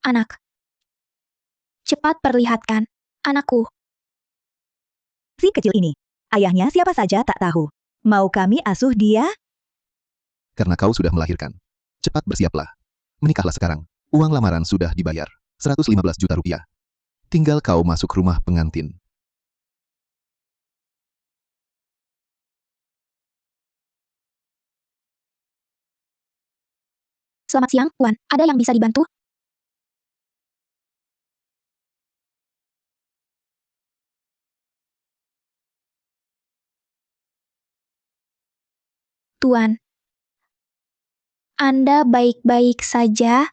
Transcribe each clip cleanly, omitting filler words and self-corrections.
Anak. Cepat perlihatkan. Anakku. Si kecil ini. Ayahnya siapa saja tak tahu. Mau kami asuh dia? Karena kau sudah melahirkan. Cepat bersiaplah. Menikahlah sekarang. Uang lamaran sudah dibayar. 115 juta rupiah. Tinggal kau masuk rumah pengantin. Selamat siang, Tuan. Ada yang bisa dibantu? Tuan. Anda baik-baik saja?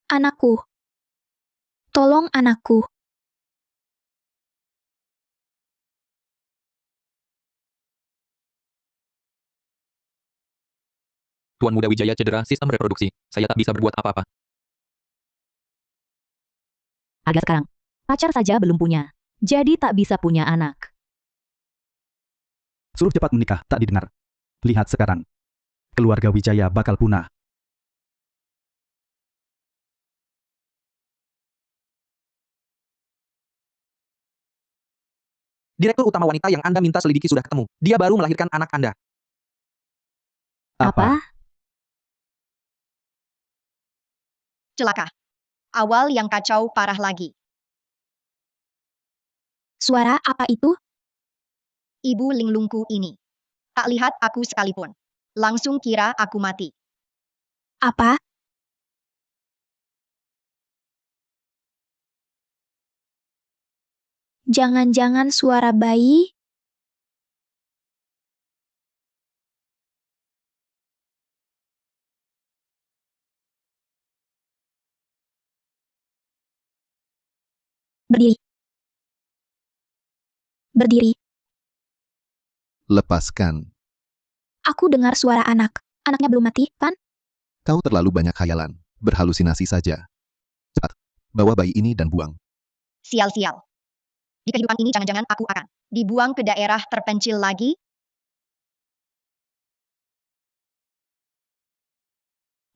Anakku. Tolong anakku. Tuan Muda Wijaya cedera sistem reproduksi. Saya tak bisa berbuat apa-apa. Agak sekarang. Pacar saja belum punya. Jadi tak bisa punya anak. Suruh cepat menikah, tak didengar. Lihat sekarang. Keluarga Wijaya bakal punah. Direktur utama wanita yang Anda minta selidiki sudah ketemu. Dia baru melahirkan anak Anda. Apa? Celaka. Awal yang kacau parah lagi. Suara apa itu? Ibu linglungku ini. Tak lihat aku sekalipun. Langsung kira aku mati. Apa? Jangan-jangan suara bayi? Berdiri. Berdiri. Lepaskan. Aku dengar suara anak. Anaknya belum mati, kan? Kau terlalu banyak khayalan. Berhalusinasi saja. Cepat. Bawa bayi ini dan buang. Sial-sial. Di kehidupan ini jangan-jangan aku akan dibuang ke daerah terpencil lagi?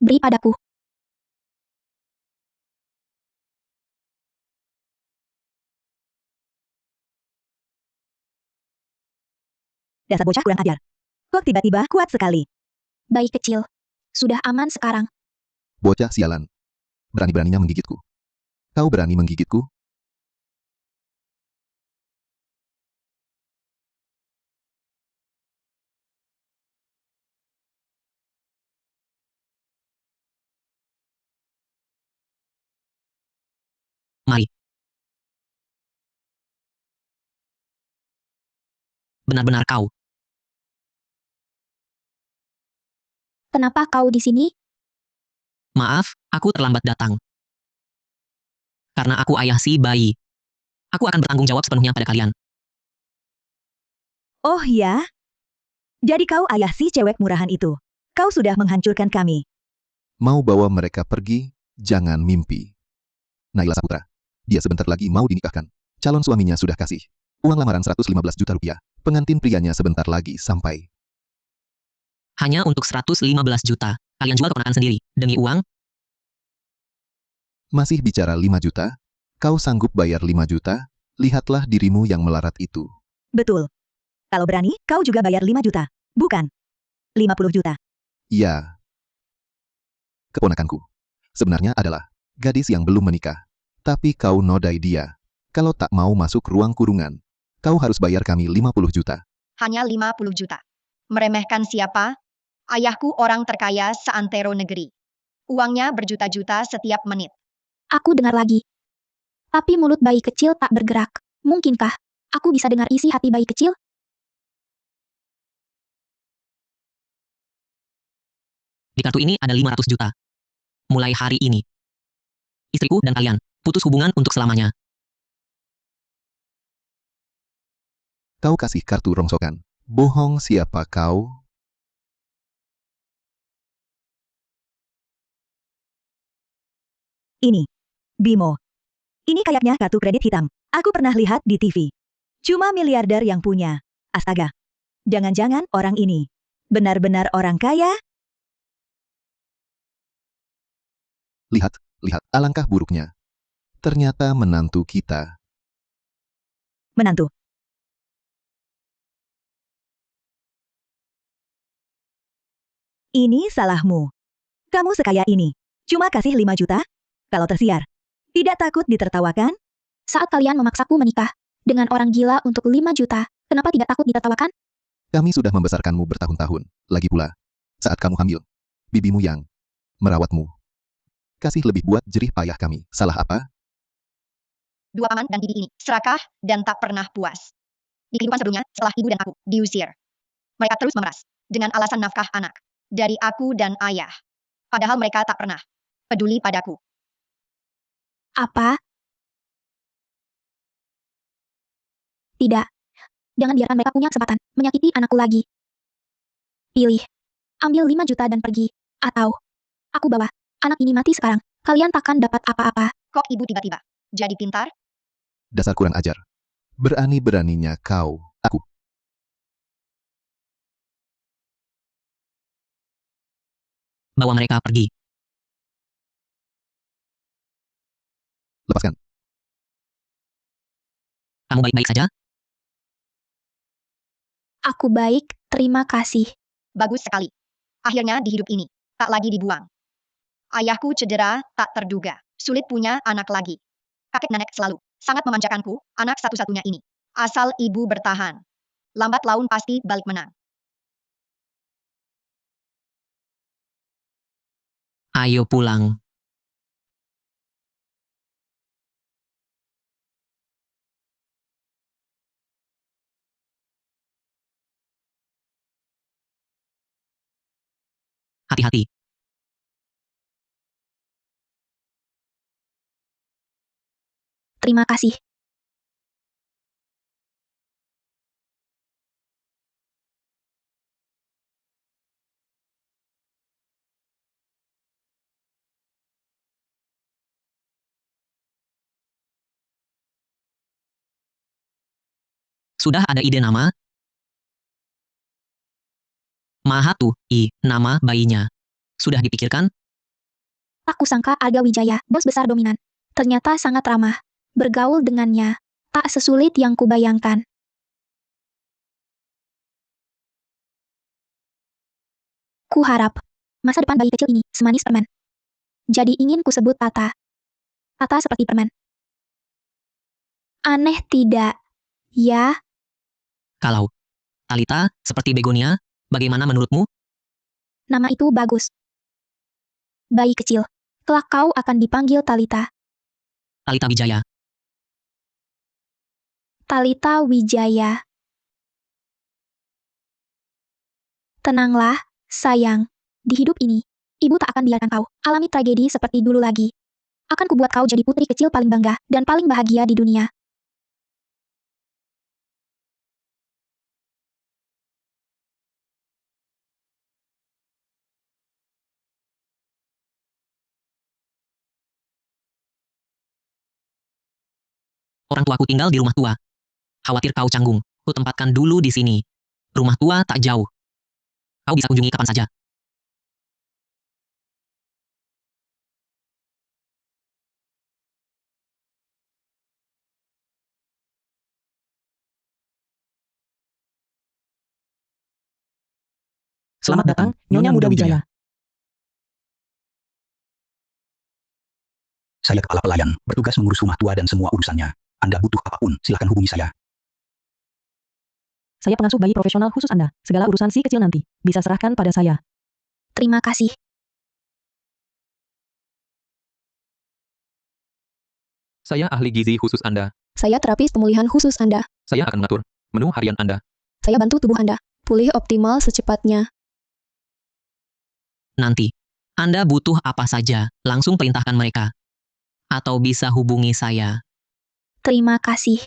Beri padaku. Dasar bocah kurang ajar. Kok tiba-tiba kuat sekali? Bayi kecil. Sudah aman sekarang. Bocah sialan. Berani-beraninya menggigitku. Kau berani menggigitku? Mari. Benar-benar kau. Kenapa kau di sini? Maaf, aku terlambat datang. Karena aku ayah si bayi. Aku akan bertanggung jawab sepenuhnya pada kalian. Oh ya? Jadi kau ayah si cewek murahan itu. Kau sudah menghancurkan kami. Mau bawa mereka pergi? Jangan mimpi. Naila Saputra. Dia sebentar lagi mau dinikahkan. Calon suaminya sudah kasih. Uang lamaran 115 juta rupiah. Pengantin prianya sebentar lagi sampai. Hanya untuk 115 juta. Kalian jual keponakan sendiri. Demi uang? Masih bicara 5 juta? Kau sanggup bayar 5 juta? Lihatlah dirimu yang melarat itu. Betul. Kalau berani, kau juga bayar 5 juta. Bukan 50 juta. Ya. Keponakanku. Sebenarnya adalah gadis yang belum menikah. Tapi kau nodai dia. Kalau tak mau masuk ruang kurungan, kau harus bayar kami 50 juta. Hanya 50 juta. Meremehkan siapa? Ayahku orang terkaya seantero negeri. Uangnya berjuta-juta setiap menit. Aku dengar lagi. Tapi mulut bayi kecil tak bergerak. Mungkinkah aku bisa dengar isi hati bayi kecil? Di kartu ini ada 500 juta. Mulai hari ini. Istriku dan kalian putus hubungan untuk selamanya. Kau kasih kartu rongsokan. Bohong siapa kau? Ini. Bimo. Ini kayaknya kartu kredit hitam. Aku pernah lihat di TV. Cuma miliarder yang punya. Astaga. Jangan-jangan orang ini benar-benar orang kaya? Lihat, lihat, alangkah buruknya. Ternyata menantu kita. Menantu. Ini salahmu. Kamu sekaya ini. Cuma kasih 5 juta? Kalau tersiar. Tidak takut ditertawakan? Saat kalian memaksaku menikah dengan orang gila untuk 5 juta, kenapa tidak takut ditertawakan? Kami sudah membesarkanmu bertahun-tahun. Lagi pula, saat kamu hamil, bibimu yang merawatmu. Kasih lebih buat jerih payah kami. Salah apa? Dua paman dan bibi ini serakah dan tak pernah puas. Di kehidupan sebelumnya, setelah ibu dan aku diusir, mereka terus memeras dengan alasan nafkah anak dari aku dan ayah. Padahal mereka tak pernah peduli padaku. Apa? Tidak. Jangan biarkan mereka punya kesempatan menyakiti anakku lagi. Pilih. Ambil 5 juta dan pergi. Atau, aku bawa anak ini mati sekarang. Kalian takkan dapat apa-apa. Kok ibu tiba-tiba jadi pintar? Dasar kurang ajar. Berani-beraninya kau, aku. Bawa mereka pergi. Lepaskan. Kamu baik-baik saja? Aku baik, terima kasih. Bagus sekali. Akhirnya di hidup ini, tak lagi dibuang. Ayahku cedera, tak terduga. Sulit punya anak lagi. Kakek nenek selalu sangat memanjakanku, anak satu-satunya ini. Asal ibu bertahan. Lambat laun pasti balik menang. Ayo pulang. Hati-hati. Terima kasih. Sudah ada ide nama? Mahatu, nama bayinya. Sudah dipikirkan? Tak kusangka Arga Wijaya, bos besar dominan. Ternyata sangat ramah. Bergaul dengannya, tak sesulit yang kubayangkan. Kuharap, masa depan bayi kecil ini semanis permen. Jadi ingin kusebut Tata. Tata seperti permen. Aneh tidak? Ya, Kalau Talita, seperti begonia, bagaimana menurutmu? nama itu bagus. Bayi kecil. Kelak kau akan dipanggil Talita. Talita Wijaya. Talita Wijaya. Tenanglah, sayang. Di hidup ini, ibu tak akan biarkan kau alami tragedi seperti dulu lagi. Akan kubuat kau jadi putri kecil paling bangga dan paling bahagia di dunia. Orang tuaku tinggal di rumah tua. Khawatir kau canggung, ku tempatkan dulu di sini. Rumah tua tak jauh. Kau bisa kunjungi kapan saja. Selamat datang, Nyonya Muda Wijaya. Saya kepala pelayan, bertugas mengurus rumah tua dan semua urusannya. Anda butuh apapun, silakan hubungi saya. Saya pengasuh bayi profesional khusus Anda. Segala urusan si kecil nanti bisa serahkan pada saya. Terima kasih. Saya ahli gizi khusus Anda. Saya terapis pemulihan khusus Anda. Saya akan mengatur menu harian Anda. Saya bantu tubuh Anda pulih optimal secepatnya. Nanti, Anda butuh apa saja, langsung perintahkan mereka. Atau bisa hubungi saya. Terima kasih.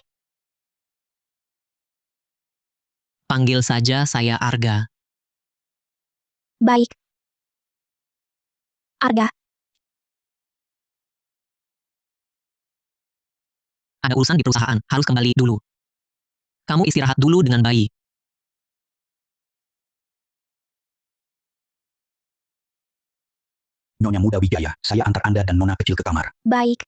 Panggil saja saya Arga. Baik. Arga, Ada urusan di perusahaan, harus kembali dulu. Kamu istirahat dulu dengan bayi. Nyonya Muda Wijaya, saya antar Anda dan Nona kecil ke kamar. baik.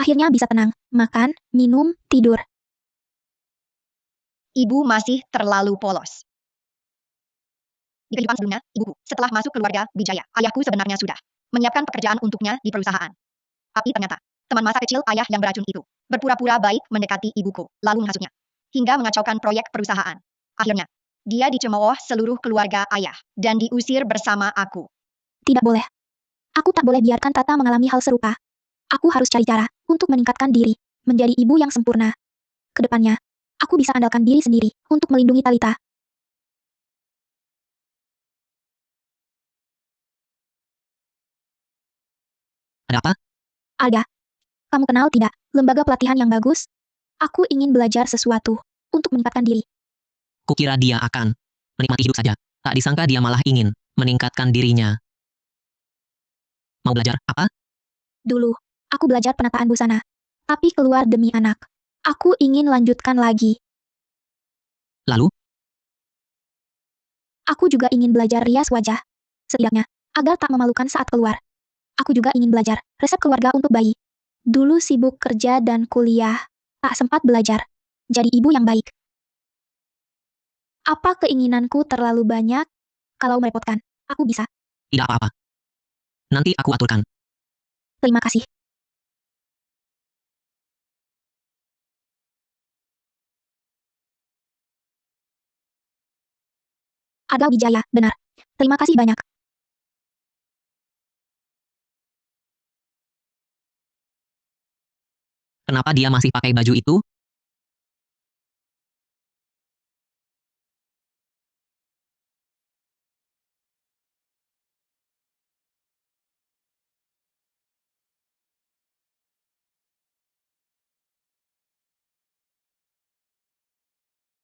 Akhirnya bisa tenang. Makan, minum, tidur. Ibu masih terlalu polos. Di kehidupan sebelumnya, ibuku, setelah masuk keluarga Wijaya, ayahku sebenarnya sudah menyiapkan pekerjaan untuknya di perusahaan. Tapi ternyata, teman masa kecil ayah yang beracun itu, berpura-pura baik mendekati ibuku, lalu menghasutnya, hingga mengacaukan proyek perusahaan. Akhirnya, dia dicemooh seluruh keluarga ayah, dan diusir bersama aku. Tidak boleh. Aku tak boleh biarkan Tata mengalami hal serupa. Aku harus cari cara untuk meningkatkan diri, menjadi ibu yang sempurna. Kedepannya, aku bisa andalkan diri sendiri untuk melindungi Talita. Ada apa? Alga, kamu kenal tidak lembaga pelatihan yang bagus? Aku ingin belajar sesuatu untuk meningkatkan diri. Kukira dia akan menikmati hidup saja. Tak disangka dia malah ingin meningkatkan dirinya. Mau belajar apa? Dulu, aku belajar penataan busana, tapi keluar demi anak. Aku ingin lanjutkan lagi. Lalu, Aku juga ingin belajar rias wajah. Setidaknya, agar tak memalukan saat keluar. Aku juga ingin belajar resep keluarga untuk bayi. Dulu sibuk kerja dan kuliah, tak sempat belajar. Jadi ibu yang baik. Apa keinginanku terlalu banyak? Kalau merepotkan, aku bisa. tidak apa-apa. Nanti aku aturkan. Terima kasih. Arga Wijaya, benar. Terima kasih banyak. Kenapa dia masih pakai baju itu?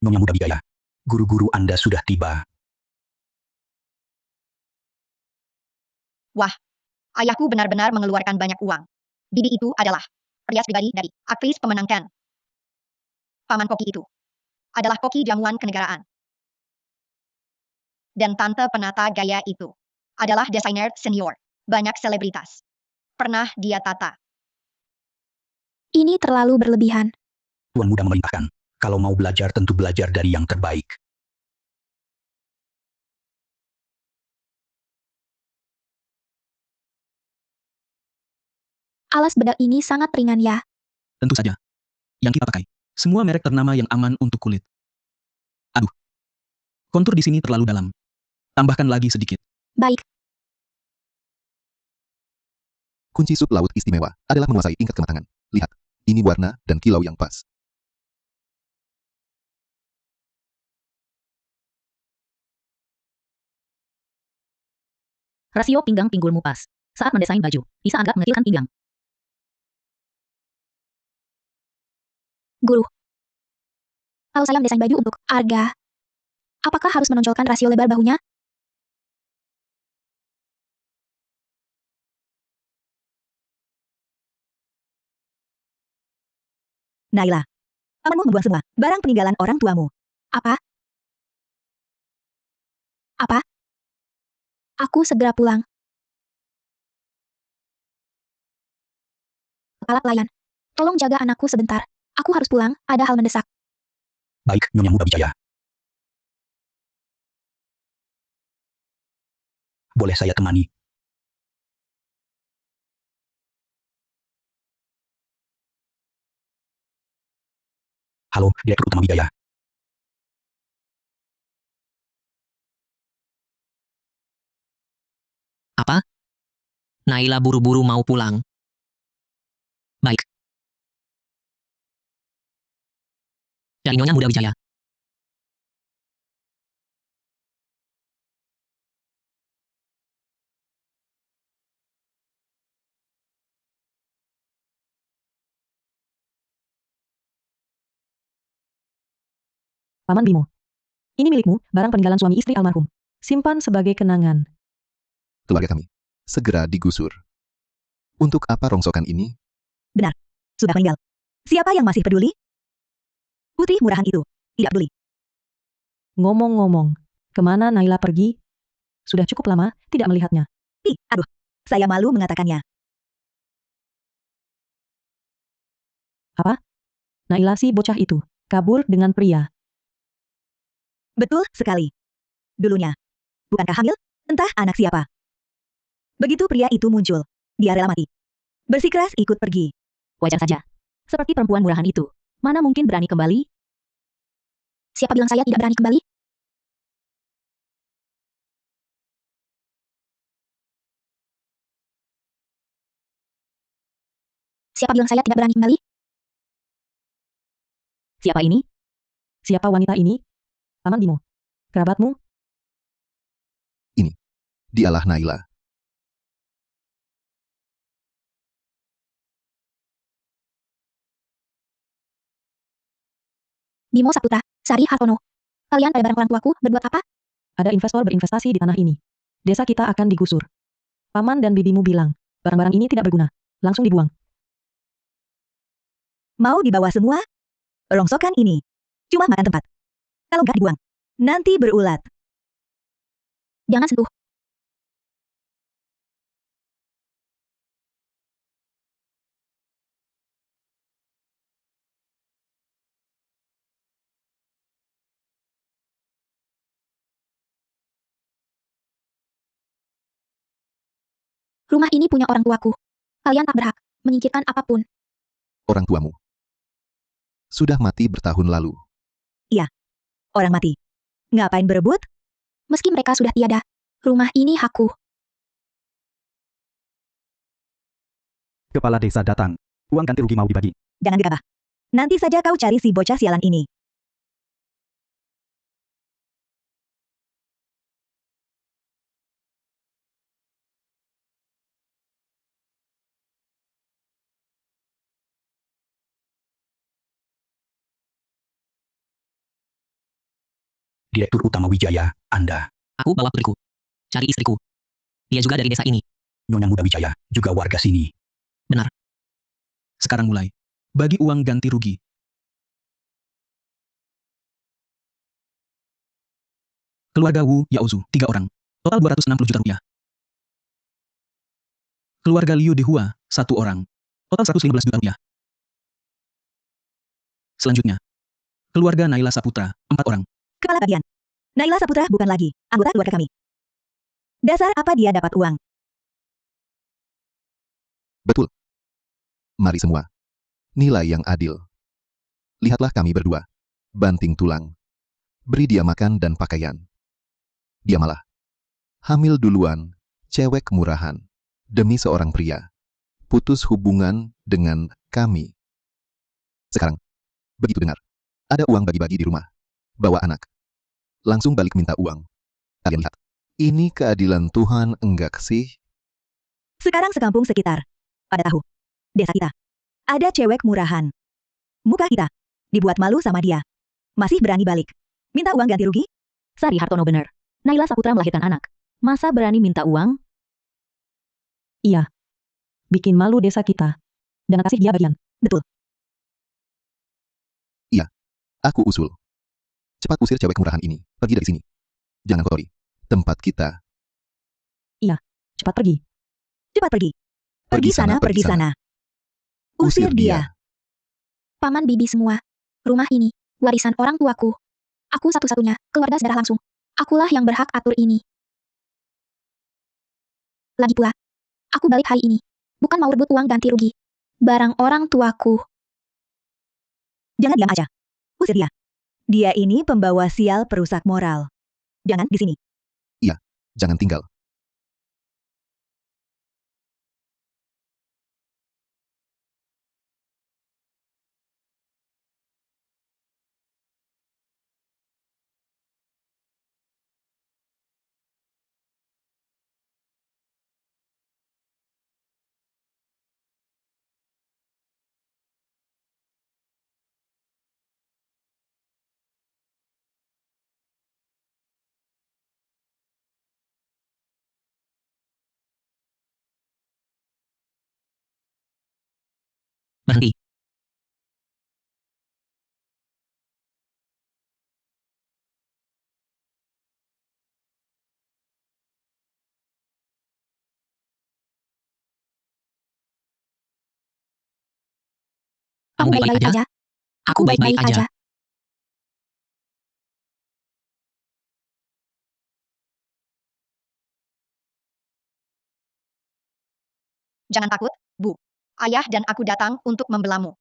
Nyonya Muda Wijaya, guru-guru Anda sudah tiba. Wah, ayahku benar-benar mengeluarkan banyak uang. Bibi itu adalah perias pribadi dari aktris pemenang Cannes. Paman Koki itu adalah koki jamuan kenegaraan. Dan tante penata gaya itu adalah desainer senior. Banyak selebritas pernah dia tata. Ini terlalu berlebihan. Tuan Muda memerintahkan, kalau mau belajar tentu belajar dari yang terbaik. Alas bedak ini sangat ringan ya. Tentu saja. Yang kita pakai. Semua merek ternama yang aman untuk kulit. Aduh. Kontur di sini terlalu dalam. Tambahkan lagi sedikit. Baik. Kunci sup laut istimewa adalah menguasai tingkat kematangan. Lihat, ini warna dan kilau yang pas. Rasio pinggang pinggulmu pas. Saat mendesain baju, bisa agak mengecilkan pinggang. Guru. Kalau saya mendesain baju untuk Arga, apakah harus menonjolkan rasio lebar bahunya? Naila. Pamanmu membuang semua barang peninggalan orang tuamu. Apa? Apa? Aku segera pulang. Kepala pelayan. Tolong jaga anakku sebentar. Aku harus pulang, ada hal mendesak. Baik, Nyonya Muda Wijaya. Boleh saya temani? Halo, Direktur Utama Wijaya. Apa? Naila buru-buru mau pulang. Baik. Dari Nyonya Muda Wijaya. Paman Bimo. Ini milikmu, barang peninggalan suami istri almarhum. Simpan sebagai kenangan. Keluarga kami segera digusur. Untuk apa rongsokan ini? Benar. Sudah meninggal. Siapa yang masih peduli? Putri murahan itu. Tidak peduli. Ngomong-ngomong, kemana Naila pergi? Sudah cukup lama tidak melihatnya. Aduh. Saya malu mengatakannya. Apa? Naila si bocah itu, kabur dengan pria. Betul sekali. Dulunya. Bukankah hamil? Entah anak siapa. Begitu pria itu muncul, dia rela mati. Bersikeras ikut pergi. Wajar saja. Seperti perempuan murahan itu. Mana mungkin berani kembali? Siapa bilang saya tidak berani kembali? Siapa bilang saya tidak berani kembali? Siapa ini? Siapa wanita ini? Paman Bimo. Kerabatmu? Dialah Naila. Bimo Saputra, Sari Hartono. Kalian pada barang orang tuaku berbuat apa? Ada investor berinvestasi di tanah ini. Desa kita akan digusur. Paman dan bibimu bilang, barang-barang ini tidak berguna. Langsung dibuang. Mau dibawa semua? Rongsokan ini. Cuma makan tempat. Kalau nggak dibuang, nanti berulat. Jangan sentuh. Rumah ini punya orang tuaku. Kalian tak berhak menyingkirkan apapun. Orang tuamu sudah mati bertahun lalu. Orang mati. Ngapain berebut? Meski mereka sudah tiada, rumah ini hakku. Kepala desa datang. Uang ganti rugi mau dibagi. Jangan gegabah. Nanti saja kau cari si bocah sialan ini. Direktur Utama Wijaya, Anda. Aku bawa putriku. Cari istriku. Dia juga dari desa ini. Nyonya Muda Wijaya, juga warga sini. Sekarang mulai. Bagi uang ganti rugi. Keluarga Wu Yaozu, 3 orang. Total 260 juta rupiah. Keluarga Liu Dehua, 1 orang. Total 115 juta rupiah. Selanjutnya. Keluarga Naila Saputra, 4 orang. Kepala bagian. Naila Saputra bukan lagi anggota keluarga kami. Dasar apa dia dapat uang? Betul. Mari semua. Nilai yang adil. Lihatlah kami berdua. Banting tulang. Beri dia makan dan pakaian. Dia malah hamil duluan, cewek murahan. Demi seorang pria. Putus hubungan dengan kami. Sekarang, begitu dengar. Ada uang bagi-bagi di rumah. Bawa anak. Langsung balik minta uang. Kalian lihat. Ini keadilan Tuhan enggak sih? Sekarang sekampung sekitar. Pada tahu. Desa kita. Ada cewek murahan. Muka kita. Dibuat malu sama dia. Masih berani balik. Minta uang ganti rugi? Sari Hartono benar. Naila Saputra melahirkan anak. Masa berani minta uang? Iya. Bikin malu desa kita. Dan kasih dia bagian. Betul. Aku usul. Cepat usir cewek murahan ini. Pergi dari sini. Jangan kotori tempat kita. Cepat pergi. Cepat pergi. Pergi sana, pergi sana. Usir dia. Paman bibi semua. Rumah ini, warisan orang tuaku. Aku satu-satunya, keluarga sedarah langsung. Akulah yang berhak atur ini. Lagi pula, aku balik hari ini. Bukan mau rebut uang ganti rugi. Barang orang tuaku. Jangan diam aja. Usir dia. Dia ini pembawa sial perusak moral. Jangan di sini. Jangan tinggal. Berhenti. Kamu baik-baik aja? Aku baik-baik aja. Jangan takut, Bu. Ayah dan aku datang untuk membelamu.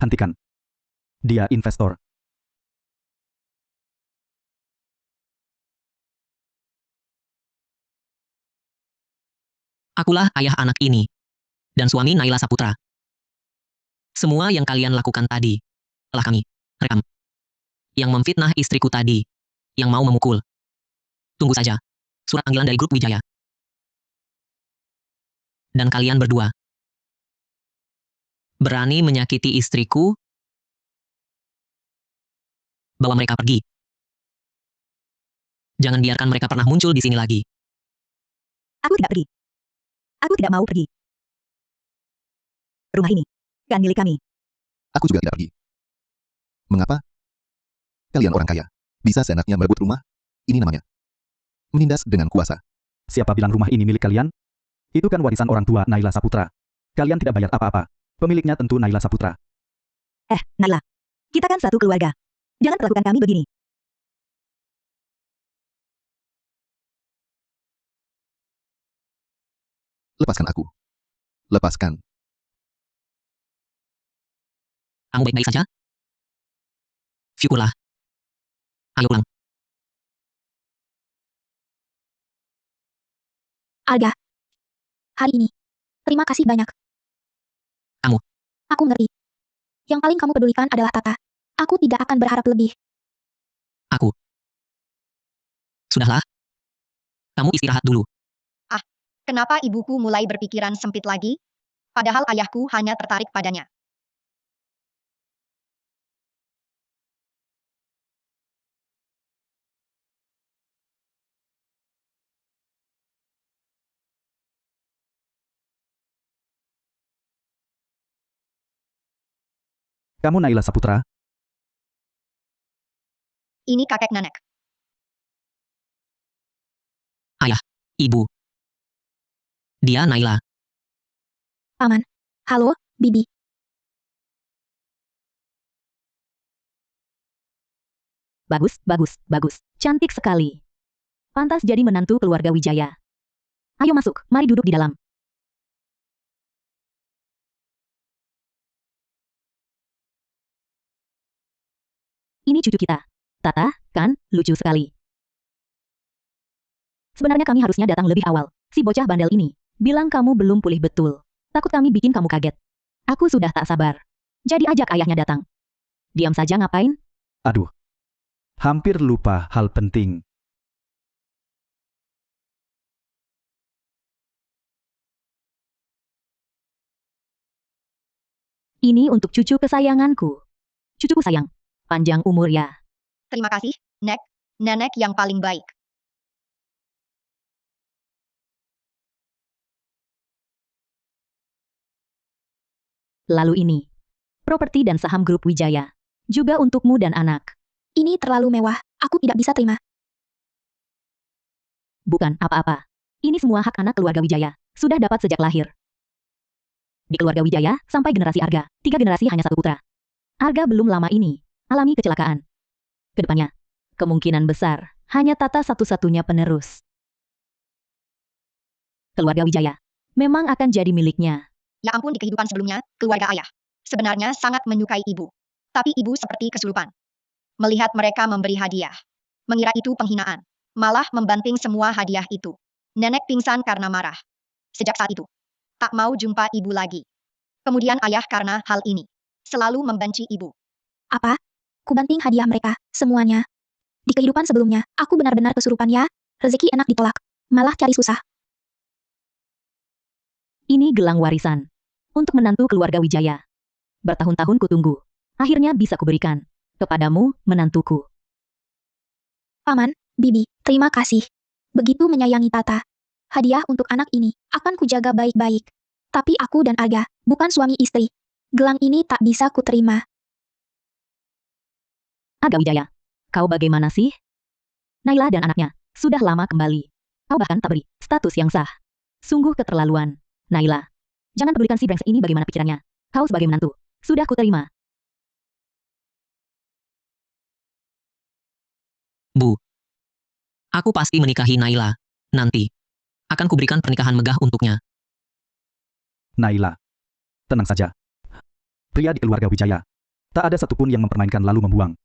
Hentikan. Dia investor. Akulah ayah anak ini. Dan suami Naila Saputra. Semua yang kalian lakukan tadi, telah kami rekam. Yang memfitnah istriku tadi, yang mau memukul. Tunggu saja. Surat panggilan dari grup Wijaya. Dan kalian berdua berani menyakiti istriku, bawa mereka pergi. Jangan biarkan mereka pernah muncul di sini lagi. Aku tidak pergi. Aku tidak mau pergi. Rumah ini kan milik kami. Aku juga tidak pergi. Mengapa? Kalian orang kaya. Bisa seenaknya merebut rumah? Ini namanya menindas dengan kuasa. Siapa bilang rumah ini milik kalian? Itu kan warisan orang tua Naila Saputra. Kalian tidak bayar apa-apa. Pemiliknya tentu Naila Saputra. Naila. Kita kan satu keluarga. Jangan perlakukan kami begini. Lepaskan aku. Lepaskan. Kamu baik-baik saja? Syukurlah. Ayo pulang. Alga. Hari ini. Terima kasih banyak. Kamu. Aku ngerti. Yang paling kamu pedulikan adalah Tata. Aku tidak akan berharap lebih. Aku. Sudahlah. Kamu istirahat dulu. Kenapa ibuku mulai berpikiran sempit lagi? Padahal ayahku hanya tertarik padanya. Kamu Naila Saputra? Ini kakek nenek. Ibu. Dia Naila. Paman. Halo, Bibi. Bagus, bagus, bagus. Cantik sekali. Pantas jadi menantu keluarga Wijaya. Ayo masuk, mari duduk di dalam. Ini cucu kita. Tata, kan, lucu sekali. Sebenarnya kami harusnya datang lebih awal. Si bocah bandel ini bilang kamu belum pulih betul. Takut kami bikin kamu kaget. Aku sudah tak sabar. Jadi ajak ayahnya datang. Diam saja ngapain? Aduh. Hampir lupa hal penting. Ini untuk cucu kesayanganku. Cucuku sayang. Panjang umur ya. Terima kasih, Nek. Nenek yang paling baik. Lalu ini. Properti dan saham grup Wijaya. Juga untukmu dan anak. Ini terlalu mewah. Aku tidak bisa terima. Bukan apa-apa. Ini semua hak anak keluarga Wijaya. Sudah dapat sejak lahir. Di keluarga Wijaya, sampai generasi Arga, 3 generasi hanya 1 putra. Arga belum lama ini alami kecelakaan. Kedepannya, kemungkinan besar, hanya Tata satu-satunya penerus. Keluarga Wijaya memang akan jadi miliknya. Ya ampun, di kehidupan sebelumnya, keluarga ayah sebenarnya sangat menyukai ibu. Tapi ibu seperti kesurupan. Melihat mereka memberi hadiah. Mengira itu penghinaan. Malah membanting semua hadiah itu. Nenek pingsan karena marah. Sejak saat itu, tak mau jumpa ibu lagi. Kemudian ayah karena hal ini selalu membenci ibu. Apa? Kubanting hadiah mereka, semuanya. Di kehidupan sebelumnya, aku benar-benar kesurupan ya. Rezeki enak ditolak. Malah cari susah. Ini gelang warisan. Untuk menantu keluarga Wijaya. Bertahun-tahun kutunggu. Akhirnya bisa kuberikan. Kepadamu, menantuku. Paman, Bibi, terima kasih. Begitu menyayangi Tata. Hadiah untuk anak ini akan kujaga baik-baik. Tapi aku dan Arga bukan suami istri. Gelang ini tak bisa kuterima. Arga Wijaya, kau bagaimana sih? Naila dan anaknya sudah lama kembali. Kau bahkan tak beri status yang sah. Sungguh keterlaluan. Naila, jangan pedulikan si brengsek ini bagaimana pikirannya. Kau sebagai menantu, sudah kuterima. Bu. Aku pasti menikahi Naila. Nanti. Akan kuberikan pernikahan megah untuknya. Naila. Tenang saja. Pria di keluarga Wijaya. Tak ada satupun yang mempermainkan lalu membuang.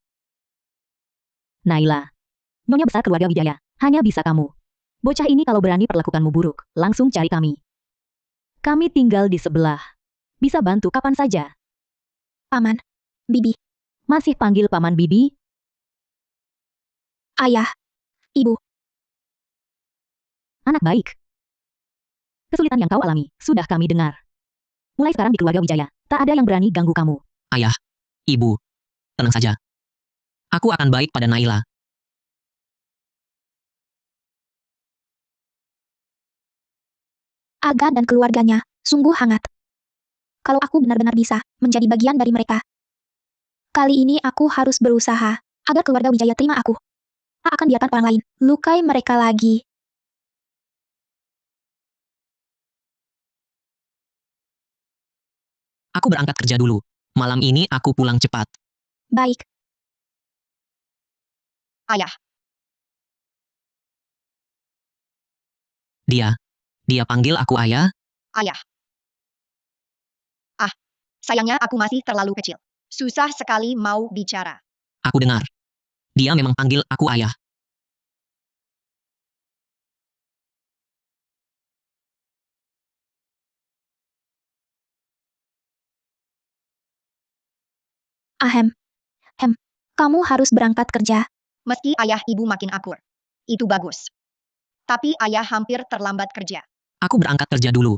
Naila. Nyonya besar keluarga Wijaya, hanya bisa kamu. Bocah ini kalau berani perlakukanmu buruk, langsung cari kami. Kami tinggal di sebelah. Bisa bantu kapan saja. Paman, Bibi, Masih panggil Paman Bibi? Ayah, Ibu. Anak baik. Kesulitan yang kau alami, sudah kami dengar. Mulai sekarang di keluarga Wijaya, tak ada yang berani ganggu kamu. Ayah. Ibu. Tenang saja. Aku akan baik pada Naila. Arga dan keluarganya sungguh hangat. Kalau aku benar-benar bisa menjadi bagian dari mereka. Kali ini aku harus berusaha agar keluarga Wijaya terima aku. Tak akan biarkan orang lain lukai mereka lagi. Aku berangkat kerja dulu. Malam ini aku pulang cepat. Baik, Ayah, Dia panggil aku ayah. ayah. Ah, sayangnya aku masih terlalu kecil. Susah sekali mau bicara. Aku dengar. Dia memang panggil aku ayah. ahem. Kamu harus berangkat kerja. Meski ayah ibu makin akur. Itu bagus. Tapi ayah hampir terlambat kerja. Aku berangkat kerja dulu.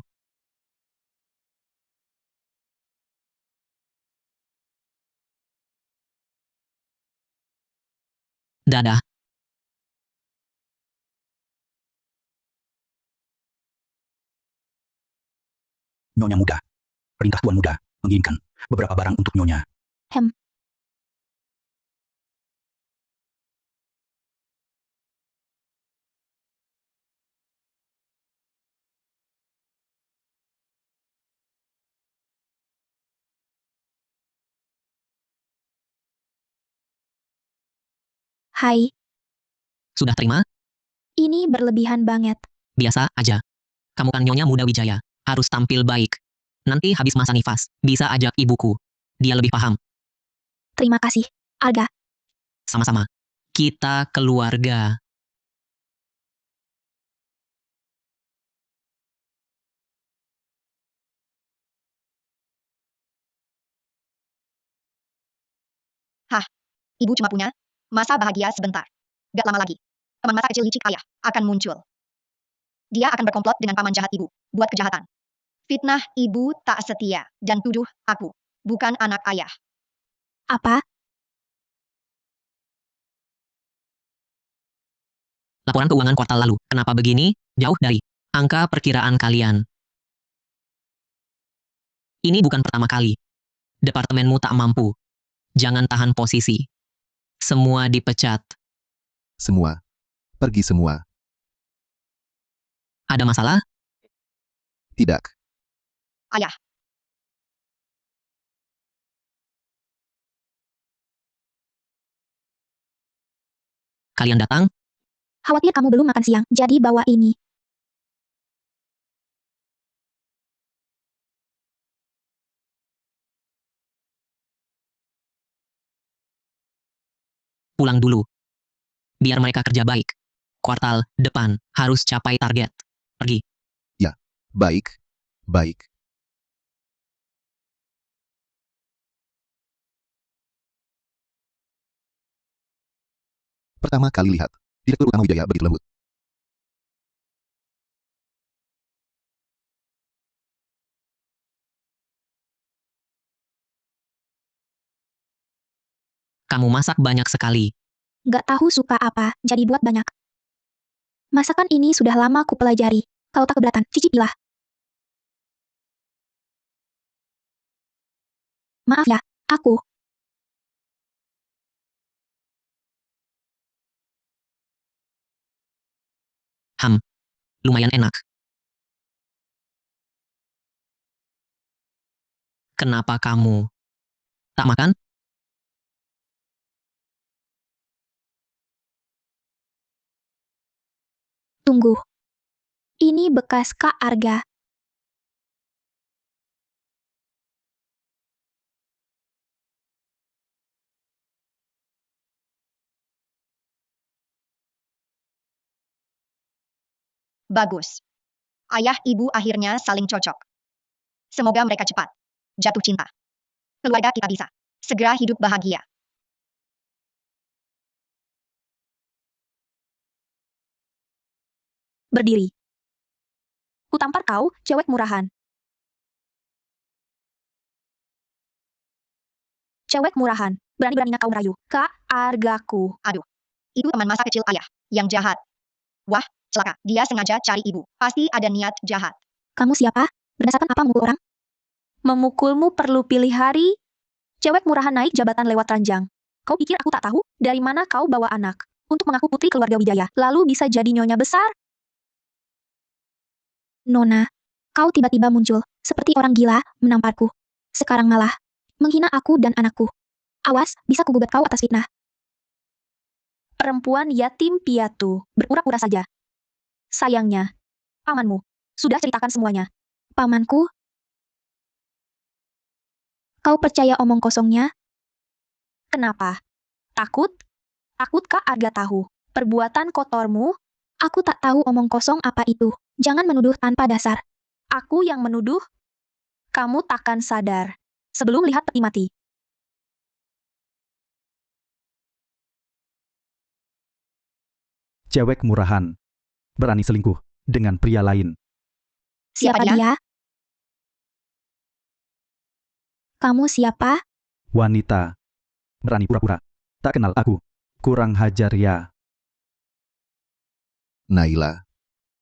Dadah. Nyonya muda. Perintah Tuan Muda menginginkan beberapa barang untuk Nyonya. Hai, Sudah terima? ini berlebihan banget. Biasa aja. Kamu kan Nyonya Muda Wijaya. Harus tampil baik. Nanti habis masa nifas, bisa ajak ibuku. Dia lebih paham. Terima kasih, Arga. Sama-sama. Kita keluarga. Ibu cuma punya masa bahagia sebentar. Gak lama lagi. Teman masa kecil licik ayah akan muncul. Dia akan berkomplot dengan paman jahat ibu, buat kejahatan. Fitnah ibu tak setia, dan tuduh aku, bukan anak ayah. Apa? Laporan keuangan kuartal lalu. Kenapa begini? Jauh dari angka perkiraan kalian. Ini bukan pertama kali. Departemenmu tak mampu. Jangan tahan posisi. Semua dipecat. Semua. Pergi semua. Ada masalah? Tidak. Ayah, Kalian datang? Khawatir kamu belum makan siang, jadi bawa ini. Pulang dulu. Biar mereka kerja baik. Kuartal depan harus capai target. Pergi. Baik. Baik. Pertama kali lihat, Direktur Utama Wijaya begitu lembut. Kamu masak banyak sekali. Gak tahu suka apa, jadi buat banyak. Masakan ini sudah lama ku pelajari. Kalau tak keberatan, cicipilah. Maaf ya, aku. Lumayan enak. Kenapa kamu tak makan? Tunggu. Ini bekas Kak Arga. Bagus. Ayah ibu akhirnya saling cocok. Semoga mereka cepat jatuh cinta. Keluarga kita bisa segera hidup bahagia. Berdiri. Ku tampar kau, cewek murahan. Cewek murahan. Berani-beraninya kau merayu. Kak Argaku. Itu teman masa kecil ayah yang jahat. Wah, celaka. Dia sengaja cari ibu. Pasti ada niat jahat. Kamu siapa? Berdasarkan apa memukul orang? Memukulmu perlu pilih hari? Cewek murahan naik jabatan lewat ranjang. Kau pikir aku tak tahu? Dari mana kau bawa anak? Untuk mengaku putri keluarga Wijaya, lalu bisa jadi nyonya besar? Nona, kau tiba-tiba muncul, seperti orang gila, menamparku. Sekarang malah, menghina aku dan anakku. Awas, bisa kugugat kau atas fitnah. Perempuan yatim piatu, berpura-pura saja. Sayangnya, pamanmu, sudah ceritakan semuanya. Pamanku? Kau percaya omong kosongnya? Kenapa? Takut? Takut Kak Arga tahu. Perbuatan kotormu? Aku tak tahu omong kosong apa itu. Jangan menuduh tanpa dasar. Aku yang menuduh? Kamu takkan sadar. Sebelum lihat peti mati. Cewek murahan. Berani selingkuh dengan pria lain. Siapa dia? Kamu siapa? Wanita. Berani pura-pura. Tak kenal aku. Kurang hajar ya. Naila.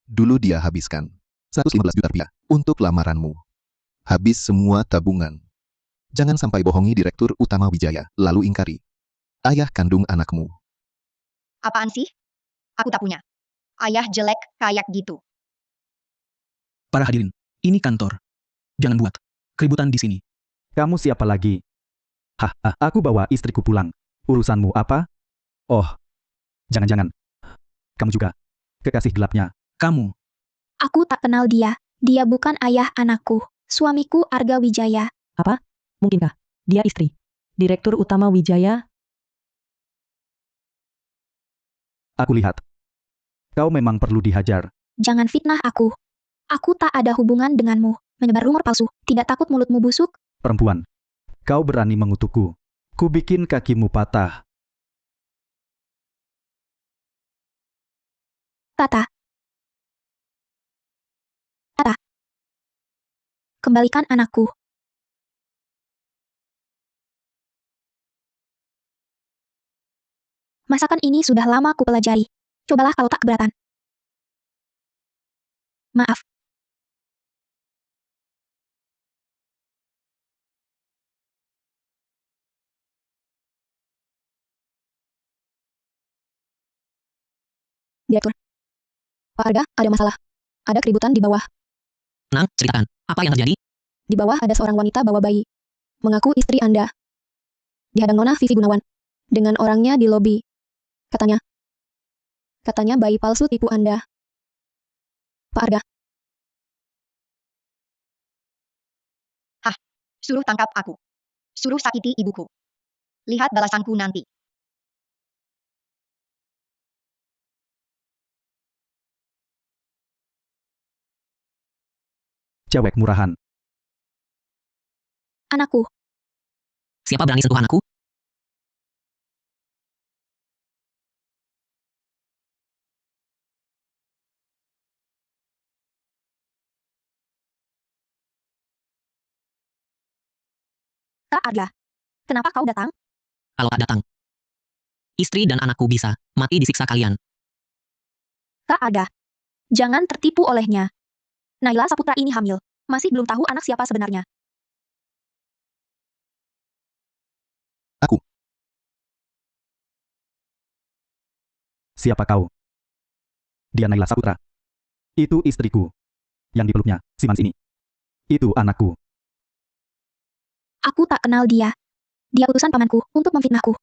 Dulu dia habiskan 115 juta rupiah untuk lamaranmu. Habis semua tabungan. Jangan sampai bohongi Direktur Utama Wijaya, lalu ingkari ayah kandung anakmu. Apaan sih? Aku tak punya ayah jelek kayak gitu. Para hadirin, ini kantor. Jangan buat keributan di sini. Kamu siapa lagi? Hah, aku bawa istriku pulang. Urusanmu apa? Oh, jangan-jangan. Kamu juga. Kekasih gelapnya. Kamu, Aku tak kenal dia. Dia bukan ayah anakku. Suamiku Arga Wijaya. Mungkinkah dia istri Direktur Utama Wijaya? Aku lihat. Kau memang perlu dihajar. Jangan fitnah aku. Aku tak ada hubungan denganmu. Menyebar rumor palsu. Tidak takut mulutmu busuk? Perempuan. Kau berani mengutukku. Ku bikin kakimu patah. Tata. Tata. Kembalikan anakku. Masakan ini sudah lama ku pelajari. Cobalah kalau tak keberatan. Maaf. Direktur. Pak Arga, ada masalah. Ada keributan di bawah. Nang, ceritakan. Apa yang terjadi? Di bawah ada seorang wanita bawa bayi. Mengaku istri Anda. Dihadang Nona Vivi Gunawan. Dengan orangnya di lobi. Katanya. Katanya bayi palsu tipu Anda. Pak Arga. Suruh tangkap aku. Suruh sakiti ibuku. Lihat balasanku nanti. Cewek murahan. Anakku. Siapa berani sentuh anakku? Kak Arga. Kenapa kau datang? Kalau tak datang, istri dan anakku bisa mati disiksa kalian. Kak Aga, jangan tertipu olehnya. Naila Saputra ini hamil. Masih belum tahu anak siapa sebenarnya. Aku. Siapa kau? Dia Naila Saputra. Itu istriku. Yang dipeluknya, si Mans ini. Itu anakku. Aku tak kenal dia. Dia utusan pamanku untuk memfitnahku.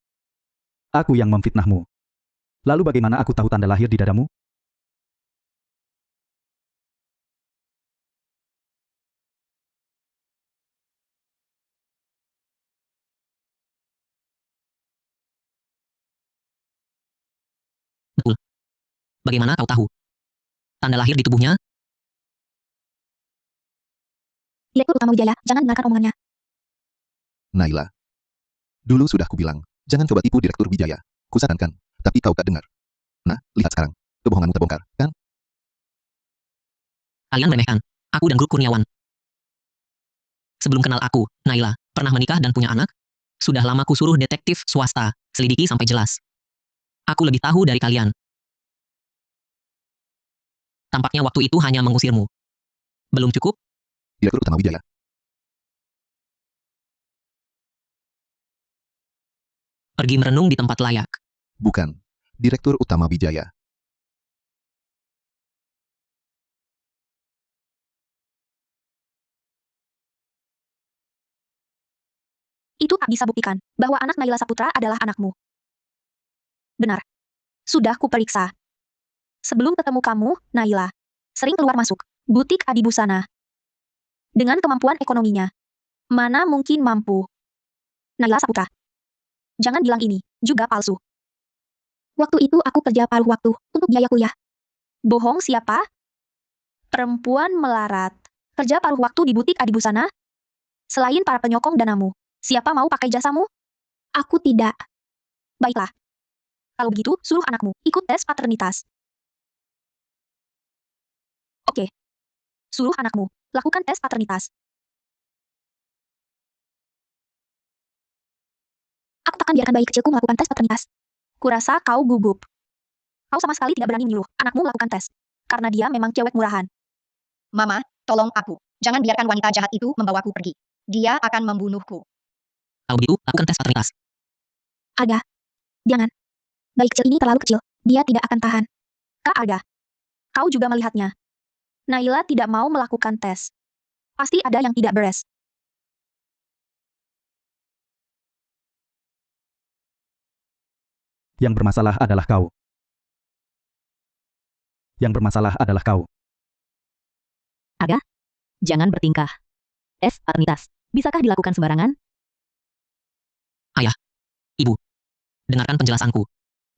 Aku yang memfitnahmu. Lalu bagaimana aku tahu tanda lahir di dadamu? Betul. Bagaimana kau tahu? Tanda lahir di tubuhnya? Direktur Utama Wijaya, jangan dengarkan omongannya. Naila. Dulu sudah kubilang, jangan coba tipu Direktur Wijaya. Kusarankan, tapi kau tak dengar. Nah, lihat sekarang. Kebohonganmu terbongkar, kan? Kalian meremehkan aku dan grup Kurniawan. Sebelum kenal aku, Naila pernah menikah dan punya anak. Sudah lama ku suruh detektif swasta selidiki sampai jelas. Aku lebih tahu dari kalian. Tampaknya waktu itu hanya mengusirmu. Belum cukup? Direktur Utama Wijaya. Pergi merenung di tempat layak. Bukan. Direktur Utama Wijaya. Itu tak bisa buktikan bahwa anak Naila Saputra adalah anakmu. Benar. Sudah kuperiksa. Sebelum ketemu kamu, Naila sering keluar masuk butik Adi Busana. Dengan kemampuan ekonominya, mana mungkin mampu. Naila Saputra. Jangan bilang ini juga palsu. Waktu itu aku kerja paruh waktu untuk biaya kuliah. Bohong siapa? Perempuan melarat. Kerja paruh waktu di butik Adi Busana? Selain para penyokong danamu, siapa mau pakai jasamu? Aku tidak. Baiklah. Kalau begitu, suruh anakmu ikut tes paternitas. Oke. Suruh anakmu lakukan tes paternitas. Aku takkan biarkan bayi kecilku melakukan tes paternitas. Kurasa kau gugup. Kau sama sekali tidak berani menyuruh anakmu melakukan tes. Karena dia memang cewek murahan. Mama, tolong aku. Jangan biarkan wanita jahat itu membawaku pergi. Dia akan membunuhku. Kalau begitu, lakukan tes paternitas. Aga. Jangan. Bayi kecil ini terlalu kecil. Dia tidak akan tahan. Kak Aga. Kau juga melihatnya. Naila tidak mau melakukan tes. Pasti ada yang tidak beres. Yang bermasalah adalah kau. Yang bermasalah adalah kau. Aga, jangan bertingkah. Tes paternitas, bisakah dilakukan sembarangan? Ayah, ibu, dengarkan penjelasanku.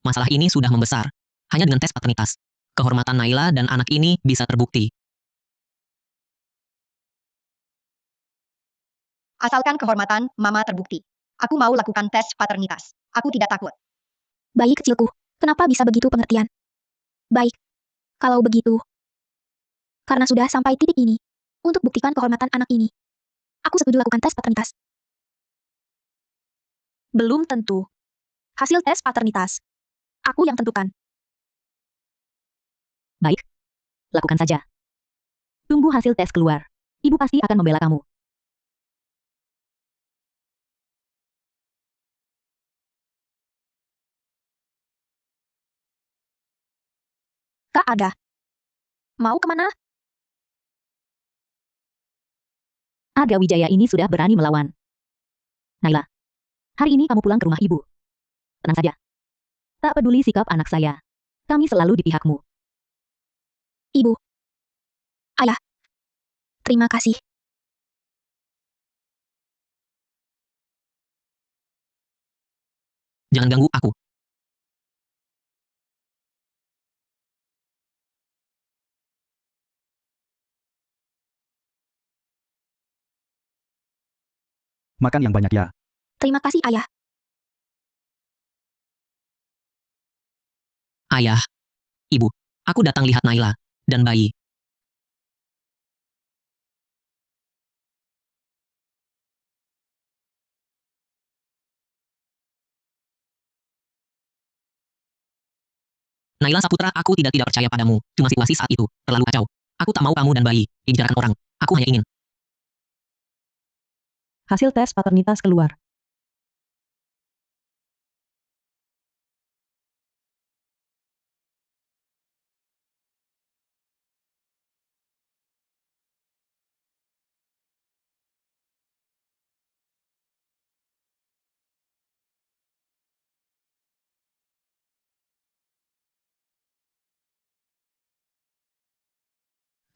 Masalah ini sudah membesar. Hanya dengan tes paternitas, kehormatan Naila dan anak ini bisa terbukti. Asalkan kehormatan Mama terbukti. Aku mau lakukan tes paternitas. Aku tidak takut. Bayi kecilku, kenapa bisa begitu pengertian? Baik. Kalau begitu. Karena sudah sampai titik ini. Untuk buktikan kehormatan anak ini. Aku setuju lakukan tes paternitas. Belum tentu. Hasil tes paternitas. Aku yang tentukan. Baik. Lakukan saja. Tunggu hasil tes keluar. Ibu pasti akan membela kamu. Kak Aga. Mau kemana? Aga Wijaya ini sudah berani melawan. Naila, hari ini kamu pulang ke rumah ibu. Tenang saja. Tak peduli sikap anak saya. Kami selalu di pihakmu. Ibu. Ayah. Terima kasih. Jangan ganggu aku. Makan yang banyak ya. Terima kasih, Ayah. Ayah, ibu, aku datang lihat Naila dan bayi. Naila Saputra, aku tidak percaya padamu. Cuma situasi saat itu terlalu kacau. Aku tak mau kamu dan bayi dibicarakan orang. Aku hanya ingin. Hasil tes paternitas keluar.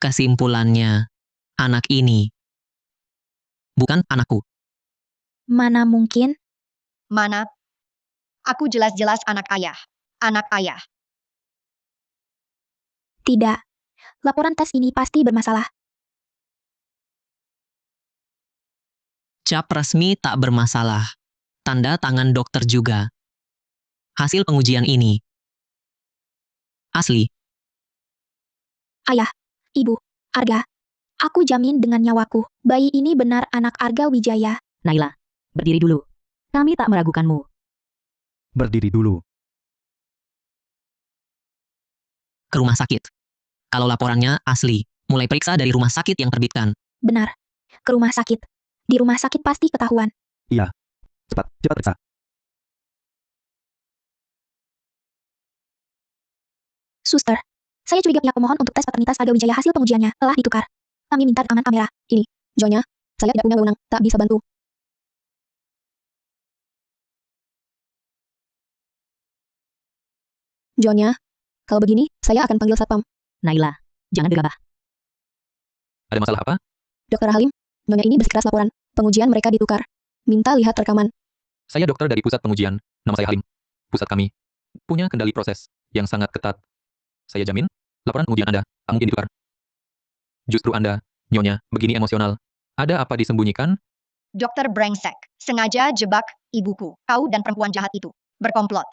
Kesimpulannya, anak ini bukan anakku. Mana mungkin? Mana? Aku jelas-jelas anak ayah. Anak ayah. Tidak. Laporan tes ini pasti bermasalah. Cap resmi tak bermasalah. Tanda tangan dokter juga. Hasil pengujian ini asli. Ayah, ibu, Arga. Aku jamin dengan nyawaku, bayi ini benar anak Arga Wijaya. Naila, berdiri dulu. Kami tak meragukanmu. Berdiri dulu. Ke rumah sakit. Kalau laporannya asli, mulai periksa dari rumah sakit yang terbitkan. Benar. Ke rumah sakit. Di rumah sakit pasti ketahuan. Iya. Cepat periksa. Suster, saya curiga pihak pemohon untuk tes paternitas Arga Wijaya hasil pengujiannya telah ditukar. Kami minta rekaman kamera. Ini, Nyonya, saya tidak punya wewenang, tak bisa bantu. Nyonya, kalau begini, saya akan panggil satpam. Naila, jangan gegabah. Ada masalah apa? Dokter Halim, Nyonya ini bersikeras laporan. Pengujian mereka ditukar. Minta lihat rekaman. Saya dokter dari pusat pengujian. Nama saya Halim. Pusat kami punya kendali proses yang sangat ketat. Saya jamin, laporan pengujian Anda tak mungkin ditukar. Justru Anda, Nyonya, begini emosional. Ada apa disembunyikan? Dokter brengsek. Sengaja jebak ibuku. Kau dan perempuan jahat itu. Berkomplot.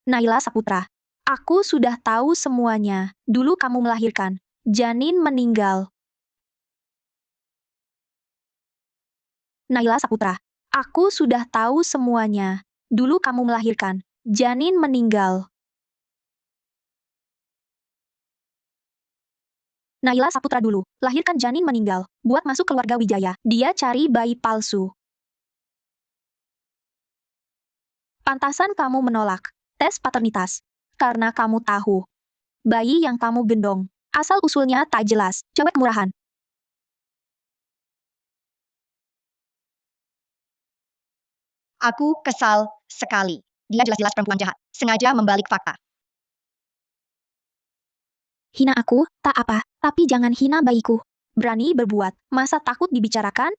Naila Saputra, aku sudah tahu semuanya. Dulu kamu melahirkan. Janin meninggal. Naila Saputra, aku sudah tahu semuanya. Dulu kamu melahirkan. Janin meninggal. Naila Saputra dulu, lahirkan janin meninggal. Buat masuk keluarga Wijaya. Dia cari bayi palsu. Pantasan kamu menolak tes paternitas. Karena kamu tahu. Bayi yang kamu gendong. Asal-usulnya tak jelas. Cewek murahan. Aku kesal sekali. Dia jelas-jelas perempuan jahat. Sengaja membalik fakta. Hina aku, tak apa. Tapi jangan hina bayiku. Berani berbuat. Masa takut dibicarakan?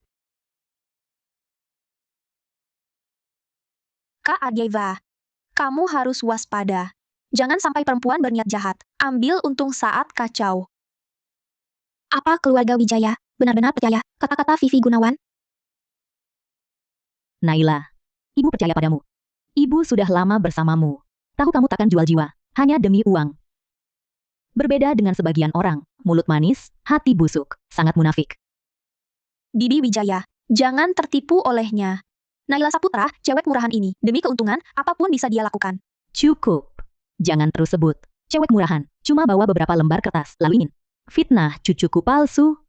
Kak Agyeva, kamu harus waspada. Jangan sampai perempuan berniat jahat. Ambil untung saat kacau. Apa keluarga Wijaya benar-benar percaya kata-kata Vivi Gunawan? Naila, ibu percaya padamu. Ibu sudah lama bersamamu. Tahu kamu takkan jual jiwa, hanya demi uang. Berbeda dengan sebagian orang, mulut manis, hati busuk, sangat munafik. Bibi Wijaya, jangan tertipu olehnya. Naila Saputra, cewek murahan ini, demi keuntungan, apapun bisa dia lakukan. Cukup. Jangan terus sebut. Cewek murahan, cuma bawa beberapa lembar kertas, lalu ingin. Fitnah cucuku palsu.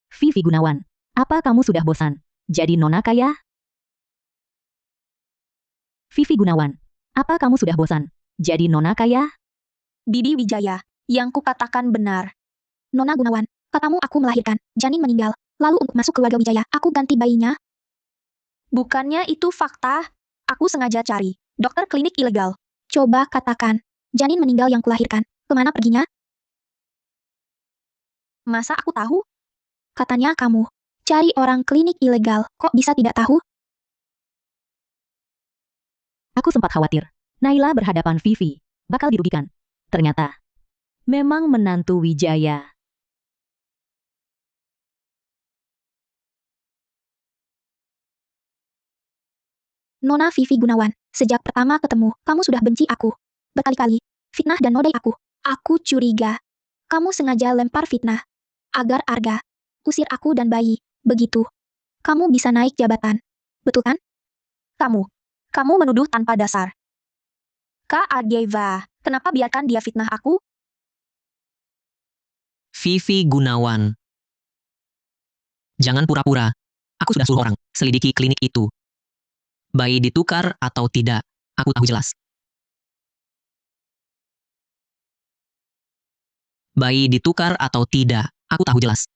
Vivi Gunawan, apa kamu sudah bosan? Jadi nona kaya? Vivi Gunawan, apa kamu sudah bosan? Jadi nona kaya? Bibi Wijaya, yang kukatakan benar. Nona Gunawan, katamu aku melahirkan, janin meninggal. Lalu untuk masuk keluarga Wijaya, aku ganti bayinya. Bukannya itu fakta. Aku sengaja cari. Dokter klinik ilegal. Coba katakan, janin meninggal yang kulahirkan, kemana perginya? Masa aku tahu? Katanya kamu, cari orang klinik ilegal, kok bisa tidak tahu? Aku sempat khawatir. Naila berhadapan Vivi, bakal dirugikan. Ternyata, memang menantu Wijaya. Nona Vivi Gunawan, sejak pertama ketemu, kamu sudah benci aku. Berkali-kali, fitnah dan nodai aku. Aku curiga. Kamu sengaja lempar fitnah. Agar Arga, usir aku dan bayi. Begitu. Kamu bisa naik jabatan. Betul kan? Kamu. Kamu menuduh tanpa dasar. Kak Argeva, kenapa biarkan dia fitnah aku? Vivi Gunawan. Jangan pura-pura. Aku sudah suruh orang selidiki klinik itu. Bayi ditukar atau tidak, aku tahu jelas. Bayi ditukar atau tidak, aku tahu jelas.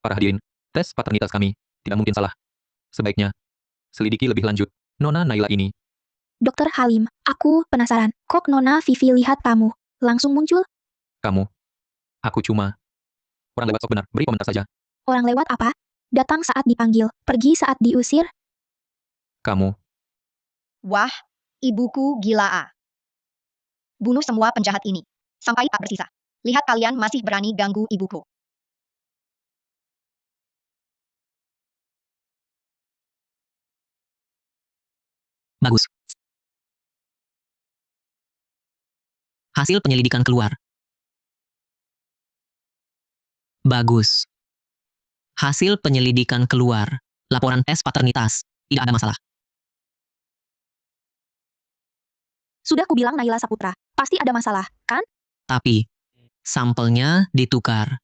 Para hadirin, tes paternitas kami tidak mungkin salah. Sebaiknya selidiki lebih lanjut Nona Naila ini. Dokter Halim, aku penasaran. Kok Nona Vivi lihat kamu? Langsung muncul? Kamu, aku cuma orang lewat sok benar, beri komentar saja. Orang lewat apa? Datang saat dipanggil, pergi saat diusir? Kamu, Wah, ibuku gila. Bunuh semua penjahat ini. Sampai tak bersisa. Lihat kalian masih berani ganggu ibuku. Bagus. Hasil penyelidikan keluar. Bagus. Hasil penyelidikan keluar. Laporan tes paternitas. Tidak ada masalah. Sudah kubilang Naila Saputra, pasti ada masalah, kan? Tapi, sampelnya ditukar.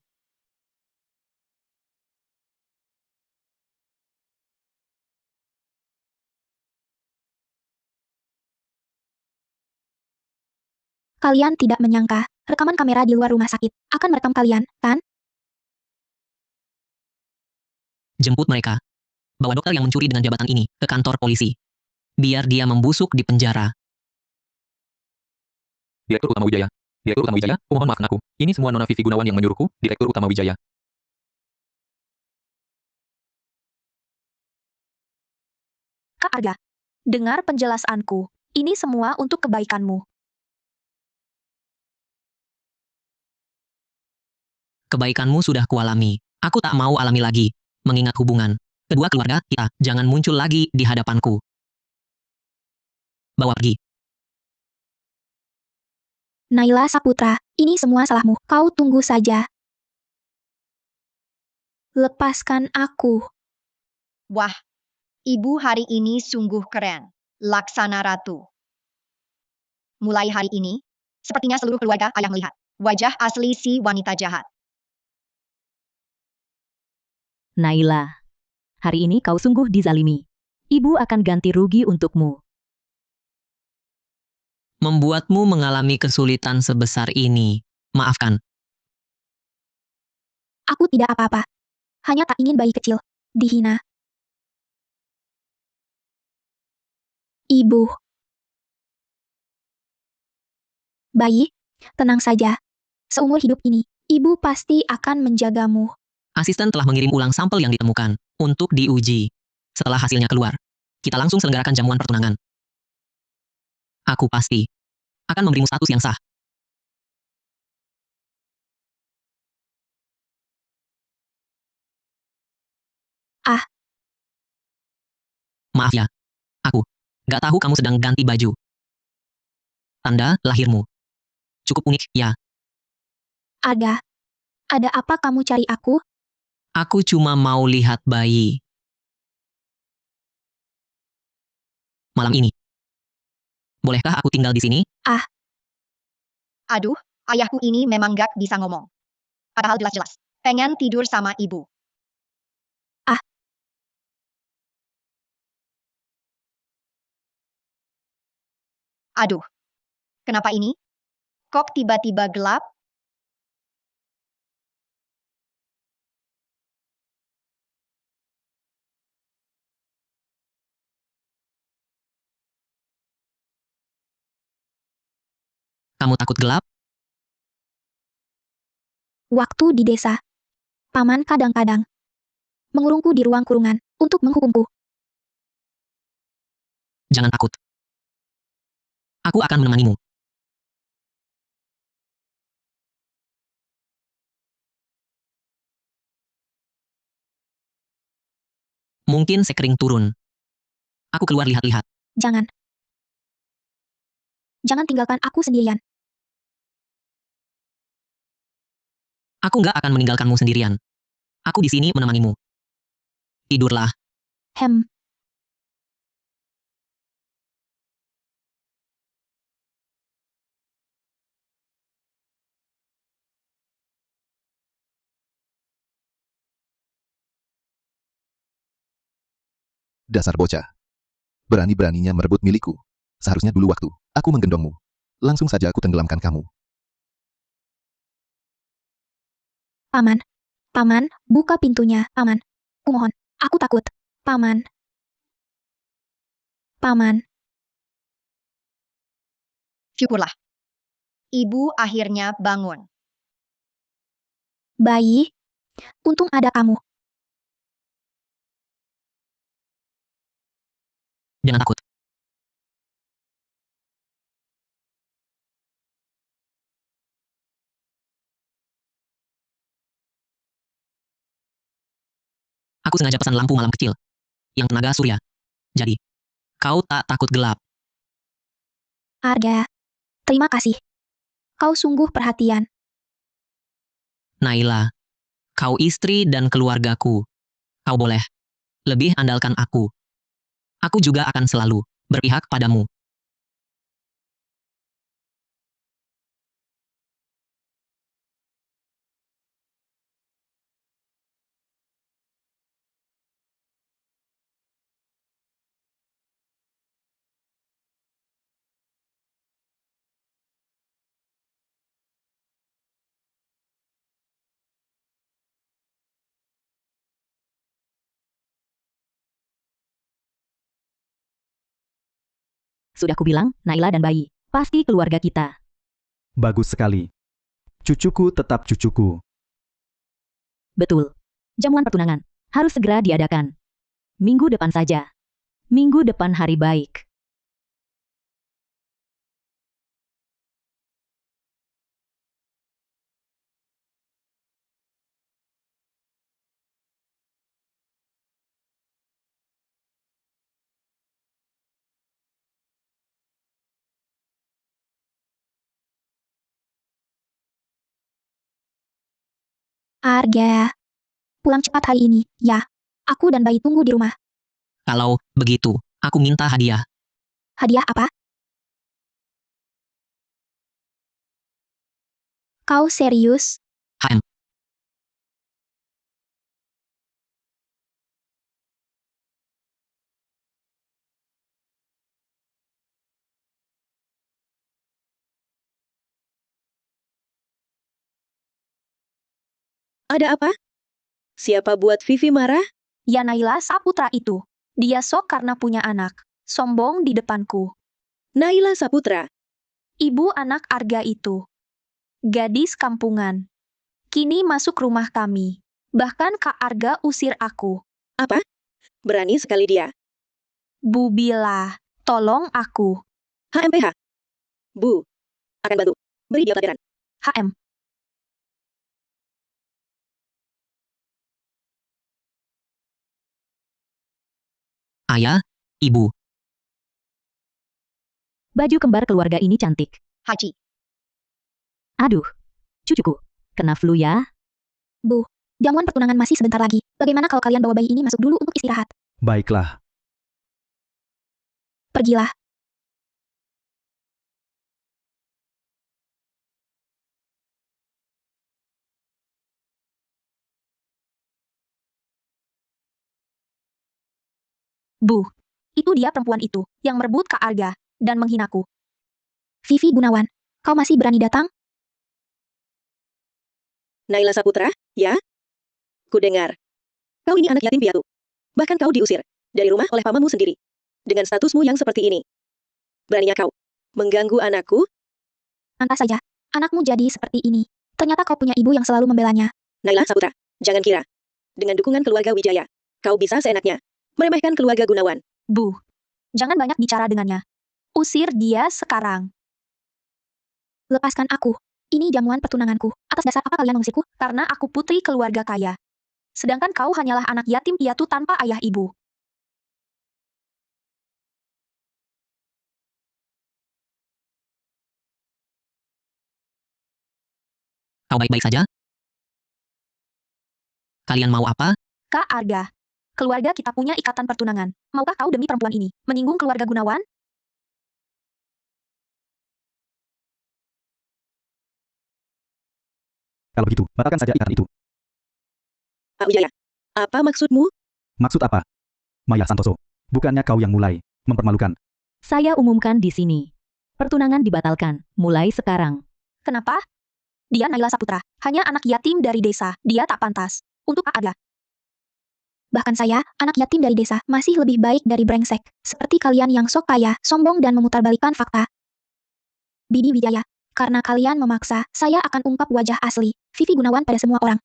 Kalian tidak menyangka, rekaman kamera di luar rumah sakit akan merekam kalian, kan? Jemput mereka. Bawa dokter yang mencuri dengan jabatan ini ke kantor polisi. Biar dia membusuk di penjara. Direktur Utama Wijaya. Direktur Utama Wijaya, mohon maafkan aku. Ini semua Nona Vivi Gunawan yang menyuruhku, Direktur Utama Wijaya. Kak Arga, dengar penjelasanku. Ini semua untuk kebaikanmu. Kebaikanmu sudah kualami. Aku tak mau alami lagi. Mengingat hubungan kedua keluarga kita, jangan muncul lagi di hadapanku. Bawa pergi. Naila Saputra, ini semua salahmu. Kau tunggu saja. Lepaskan aku. Wah, ibu hari ini sungguh keren. Laksana Ratu. Mulai hari ini, sepertinya seluruh keluarga ayah melihat wajah asli si wanita jahat. Naila, hari ini kau sungguh dizalimi. Ibu akan ganti rugi untukmu. Membuatmu mengalami kesulitan sebesar ini. Maafkan. Aku tidak apa-apa. Hanya tak ingin bayi kecil dihina. Ibu. Bayi, tenang saja. Seumur hidup ini, ibu pasti akan menjagamu. Asisten telah mengirim ulang sampel yang ditemukan untuk diuji. Setelah hasilnya keluar, kita langsung selenggarakan jamuan pertunangan. Aku pasti akan memberimu status yang sah. Ah. Maaf ya. Aku gak tahu kamu sedang ganti baju. Tanda lahirmu. Cukup unik, ya. Ada apa kamu cari aku? Aku cuma mau lihat bayi. Malam ini. Bolehkah aku tinggal di sini? Aduh, ayahku ini memang gak bisa ngomong. Padahal jelas-jelas pengen tidur sama ibu. Aduh, kenapa ini? Kok tiba-tiba gelap? Kamu takut gelap? Waktu di desa. Paman kadang-kadang mengurungku di ruang kurungan untuk menghukumku. Jangan takut. Aku akan menemanimu. Mungkin sekering turun. Aku keluar lihat-lihat. Jangan. Jangan tinggalkan aku sendirian. Aku nggak akan meninggalkanmu sendirian. Aku di sini menemanimu. Tidurlah. Hem, Dasar bocah. Berani-beraninya merebut milikku. Seharusnya dulu waktu aku menggendongmu. Langsung saja aku tenggelamkan kamu. Paman. Paman, buka pintunya, Paman. Kumohon, aku takut. Paman. Paman, Syukurlah. Ibu akhirnya bangun. bayi. Untung ada kamu. Jangan takut. Aku sengaja pesan lampu malam kecil. Yang tenaga surya. Jadi, kau tak takut gelap. Arga. Terima kasih. Kau sungguh perhatian. Naila, kau istri dan keluargaku. Kau boleh lebih andalkan aku. Aku juga akan selalu berpihak padamu. Sudah kubilang, Naila dan bayi. Pasti keluarga kita. Bagus sekali. Cucuku tetap cucuku. Betul. Jamuan pertunangan. Harus segera diadakan. Minggu depan saja. Minggu depan hari baik. Arga. Pulang cepat hari ini, ya. Aku dan bayi tunggu di rumah. Kalau begitu, aku minta hadiah. Hadiah apa? Kau serius? HM. Ada apa? Siapa buat Vivi marah? Ya Naila Saputra itu. Dia sok karena punya anak. Sombong di depanku. Naila Saputra. Ibu anak Arga itu. Gadis kampungan. Kini masuk rumah kami. Bahkan Kak Arga usir aku. Apa? Berani sekali dia. Bu Bila, tolong aku. HMPH. Bu. Akan bantu. Beri dia pelajaran. HM. Ayah, ibu. Baju kembar keluarga ini cantik. Haji. Aduh. Cucuku. Kena flu ya? Bu, jamuan pertunangan masih sebentar lagi. Bagaimana kalau kalian bawa bayi ini masuk dulu untuk istirahat? Baiklah. Pergilah. Bu, itu dia perempuan itu yang merebut Kak Arga dan menghinaku. Vivi Gunawan, kau masih berani datang? Naila Saputra, ya? Ku dengar. Kau ini anak yatim piatu. Bahkan kau diusir dari rumah oleh pamanmu sendiri. Dengan statusmu yang seperti ini. Beraninya kau mengganggu anakku? Pantas saja, anakmu jadi seperti ini. Ternyata kau punya ibu yang selalu membelanya. Naila Saputra, jangan kira. Dengan dukungan keluarga Wijaya, kau bisa seenaknya meremehkan keluarga Gunawan. Bu, jangan banyak bicara dengannya. Usir dia sekarang. Lepaskan aku. Ini jamuan pertunanganku. Atas dasar apa kalian mengusirku? Karena aku putri keluarga kaya. Sedangkan kau hanyalah anak yatim piatu tanpa ayah ibu. Kau baik-baik saja? Kalian mau apa? Kak Arga, Keluarga kita punya ikatan pertunangan. Maukah kau demi perempuan ini menyinggung keluarga Gunawan? Kalau begitu, batalkan saja ikatan itu. Pak Wijaya, apa maksudmu? Maksud apa? Maya Santoso, bukannya kau yang mulai mempermalukan. Saya umumkan di sini. Pertunangan dibatalkan, mulai sekarang. Kenapa? Dia Naila Saputra, hanya anak yatim dari desa. Dia tak pantas untuk Kak Arga. Bahkan saya, anak yatim dari desa, masih lebih baik dari brengsek. Seperti kalian yang sok kaya, sombong dan memutarbalikkan fakta. Bibi Wijaya, karena kalian memaksa, saya akan ungkap wajah asli, Vivi Gunawan pada semua orang.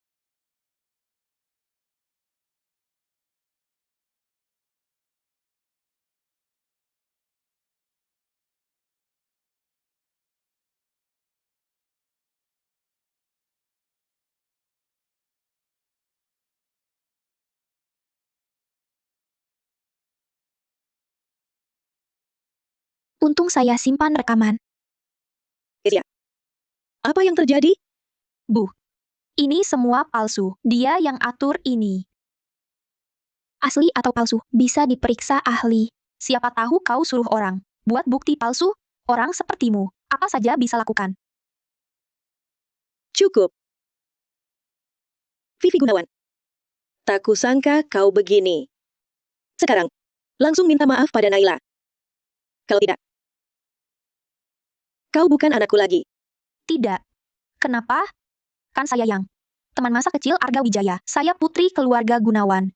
Untung saya simpan rekaman. Kezia, apa yang terjadi? Bu, ini semua palsu. Dia yang atur ini. Asli atau palsu, bisa diperiksa ahli. Siapa tahu kau suruh orang buat bukti palsu, orang sepertimu, apa saja bisa lakukan. Cukup. Vivi Gunawan. Tak kusangka kau begini. Sekarang, langsung minta maaf pada Naila. Kalau tidak, kau bukan anakku lagi. Tidak. Kenapa? Kan saya yang teman masa kecil Arga Wijaya. Saya putri keluarga Gunawan.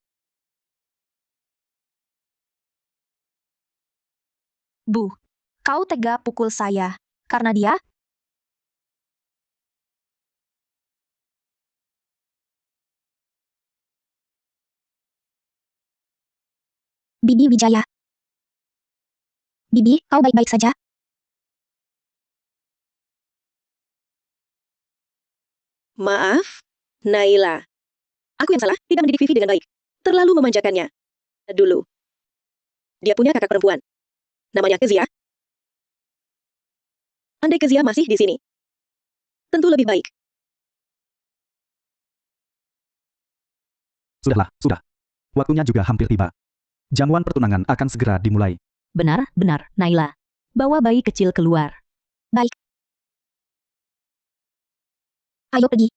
Bu, kau tega pukul saya. Karena dia? Bibi Wijaya. Bibi, kau baik-baik saja? Maaf, Naila. Aku yang salah, tidak mendidik Vivi dengan baik. Terlalu memanjakannya. Dulu. Dia punya kakak perempuan. Namanya Kezia. Andai Kezia masih di sini, tentu lebih baik. Sudahlah, sudah. Waktunya juga hampir tiba. Jamuan pertunangan akan segera dimulai. Benar, benar, Naila. Bawa bayi kecil keluar. Baik. Ayo pergi.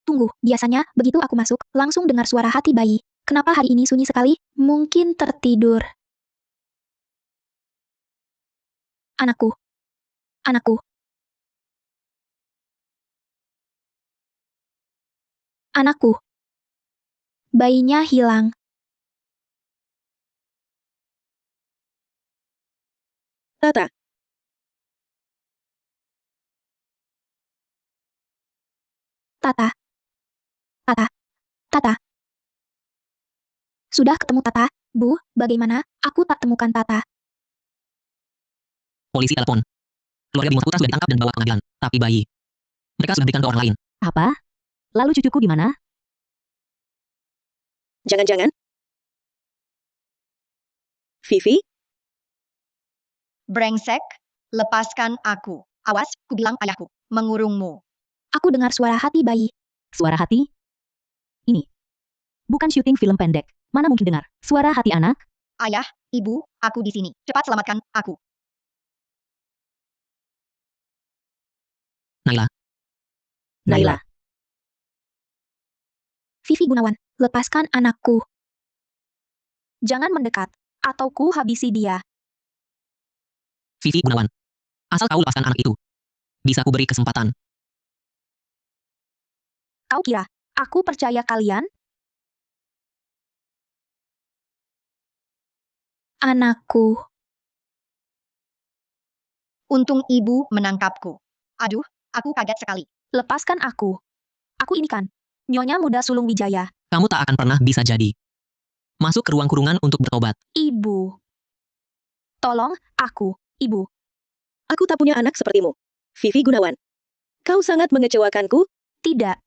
Tunggu, biasanya, begitu aku masuk, langsung dengar suara hati bayi. Kenapa hari ini sunyi sekali? Mungkin tertidur. Anakku. Anakku. Anakku. Bayinya hilang. Tata, Tata. Tata. Tata. Sudah ketemu Tata? Bu, bagaimana? Aku tak temukan Tata. Polisi telepon. Keluarga Bimo Saputra sudah ditangkap dan bawa ke pengadilan. Tapi bayi, mereka sudah berikan ke orang lain. Apa? Lalu cucuku di mana? jangan-jangan? Vivi? Brengsek, lepaskan aku. Awas, ku bilang ayahku, mengurungmu. Aku dengar suara hati bayi. Suara hati? Ini. Bukan syuting film pendek. Mana mungkin dengar suara hati anak? Ayah, ibu, aku di sini. Cepat selamatkan aku. Naila. Naila. Vivi Gunawan, lepaskan anakku. Jangan mendekat, atau ku habisi dia. Vivi Gunawan. Asal kau lepaskan anak itu. Bisa ku beri kesempatan. Kau kira, aku percaya kalian? Anakku. Untung ibu menangkapku. Aduh, aku kaget sekali. Lepaskan aku. Aku ini kan, Nyonya Muda Sulung Wijaya. Kamu tak akan pernah bisa jadi. Masuk ke ruang kurungan untuk bertobat. Ibu. Tolong, aku, ibu. Aku tak punya anak sepertimu. Vivi Gunawan. Kau sangat mengecewakanku. Tidak.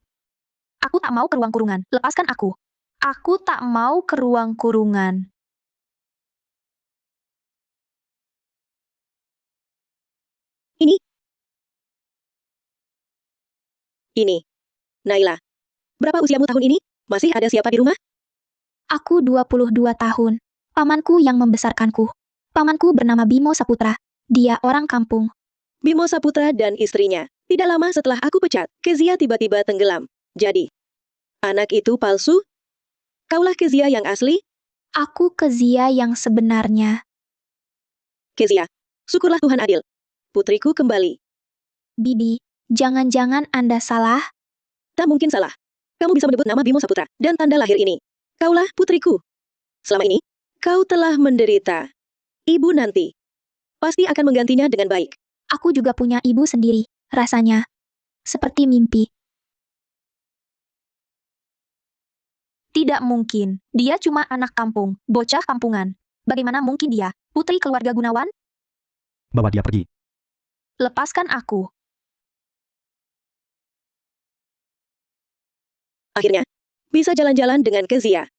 Aku tak mau ke ruang kurungan. Lepaskan aku. Aku tak mau ke ruang kurungan. Ini. Naila. Berapa usiamu tahun ini? Masih ada siapa di rumah? Aku 22 tahun. Pamanku yang membesarkanku. Pamanku bernama Bimo Saputra. Dia orang kampung. Bimo Saputra dan istrinya. Tidak lama setelah aku pecat, Kezia tiba-tiba tenggelam. Jadi, anak itu palsu? Kaulah Kezia yang asli? Aku Kezia yang sebenarnya. Kezia, syukurlah Tuhan adil. Putriku kembali. Bibi, jangan-jangan Anda salah? Tak mungkin salah. Kamu bisa menyebut nama Bimo Saputra dan tanda lahir ini. Kaulah putriku. Selama ini, kau telah menderita. Ibu nanti pasti akan menggantinya dengan baik. Aku juga punya ibu sendiri. Rasanya seperti mimpi. Tidak mungkin. Dia cuma anak kampung, bocah kampungan. Bagaimana mungkin dia, putri keluarga Gunawan? Bawa dia pergi. Lepaskan aku. Akhirnya, bisa jalan-jalan dengan Kezia.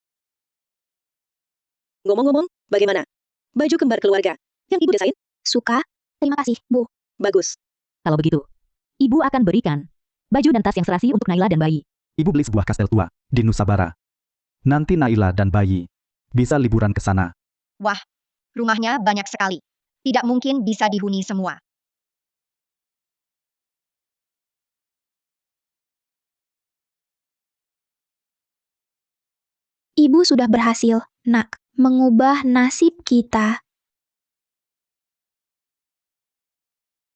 Ngomong-ngomong, bagaimana? Baju kembar keluarga yang ibu desain? Suka? Terima kasih, Bu. Bagus. Kalau begitu, ibu akan berikan baju dan tas yang serasi untuk Naila dan bayi. Ibu beli sebuah kastel tua di Nusa Bara. Nanti Naila dan bayi bisa liburan ke sana. Wah, rumahnya banyak sekali. Tidak mungkin bisa dihuni semua. Ibu sudah berhasil, nak, mengubah nasib kita.